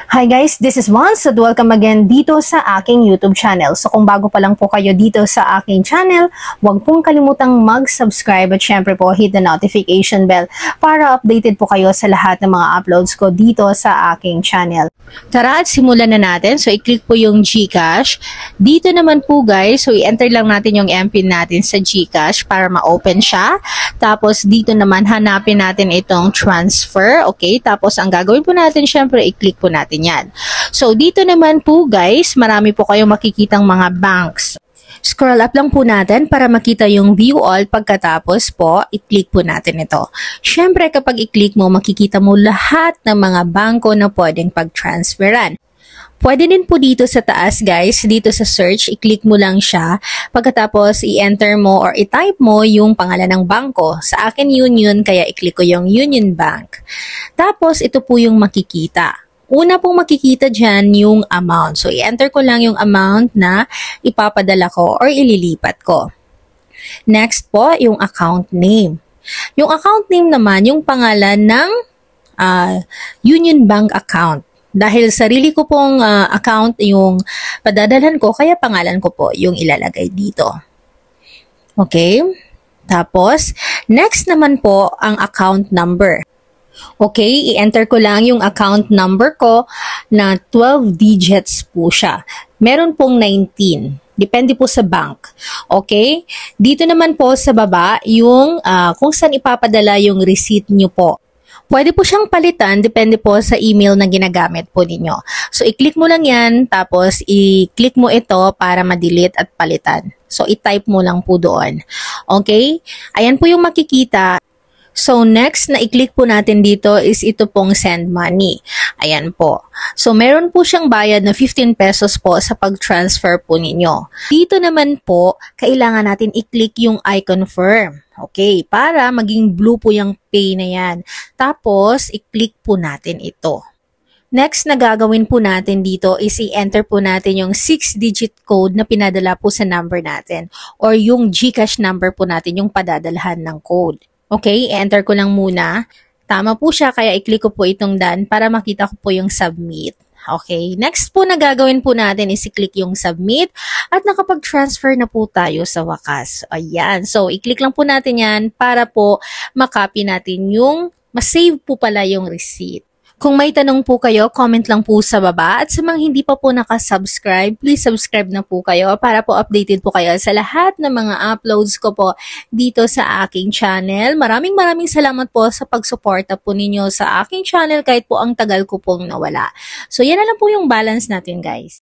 Hi guys, this is Vance at welcome again dito sa aking YouTube channel. So kung bago pa lang po kayo dito sa aking channel, huwag pong kalimutang mag-subscribe at syempre po hit the notification bell para updated po kayo sa lahat ng mga uploads ko dito sa aking channel. Tara at simulan na natin. So i-click po yung GCash. Dito naman po guys, so i-enter lang natin yung MPIN natin sa GCash para ma-open siya. Tapos dito naman hanapin natin itong transfer. Okay, tapos ang gagawin po natin syempre i-click po natin yan. So, dito naman po guys, marami po kayong makikitang mga banks. Scroll up lang po natin para makita yung view all. Pagkatapos po, i-click po natin ito. Siyempre, kapag i-click mo, makikita mo lahat ng mga bangko na pwedeng pag-transferan. Pwede din po dito sa taas guys, dito sa search, i-click mo lang siya. Pagkatapos, i-enter mo or i-type mo yung pangalan ng bangko. Sa akin Union, kaya i-click ko yung Union Bank. Tapos, ito po yung makikita. Una pong makikita dyan yung amount. So, i-enter ko lang yung amount na ipapadala ko or ililipat ko. Next po, yung account name. Yung account name naman, yung pangalan ng Union Bank account. Dahil sarili ko pong account yung padadalhan ko, kaya pangalan ko po yung ilalagay dito. Okay? Tapos, next naman po ang account number. Okay, i-enter ko lang yung account number ko na 12 digits po siya. Meron pong 19. Depende po sa bank. Okay? Dito naman po sa baba, yung kung saan ipapadala yung receipt nyo po. Pwede po siyang palitan, depende po sa email na ginagamit po ninyo. So, i-click mo lang yan, tapos i-click mo ito para ma-delete at palitan. So, i-type mo lang po doon. Okay? Ayan po yung makikita. So, next na i-click po natin dito is ito pong send money. Ayan po. So, meron po siyang bayad na 15 pesos po sa pag-transfer po ninyo. Dito naman po, kailangan natin i-click yung I confirm. Okay, para maging blue po yung pay na yan. Tapos, i-click po natin ito. Next na gagawin po natin dito is i-enter po natin yung 6-digit code na pinadala po sa number natin or yung GCash number po natin yung padadalhan ng code. Okay, i-enter ko lang muna. Tama po siya, kaya i-click ko po itong done para makita ko po yung submit. Okay, next po na gagawin po natin is i-click yung submit at nakapag-transfer na po tayo sa wakas. Ayan, so i-click lang po natin yan para po makopy natin yung, ma-save po pala yung receipt. Kung may tanong po kayo, comment lang po sa baba. At sa mga hindi pa po nakasubscribe, please subscribe na po kayo para po updated po kayo sa lahat ng mga uploads ko po dito sa aking channel. Maraming salamat po sa pagsuporta po ninyo sa aking channel kahit po ang tagal ko pong nawala. So yan na lang po yung balance natin guys.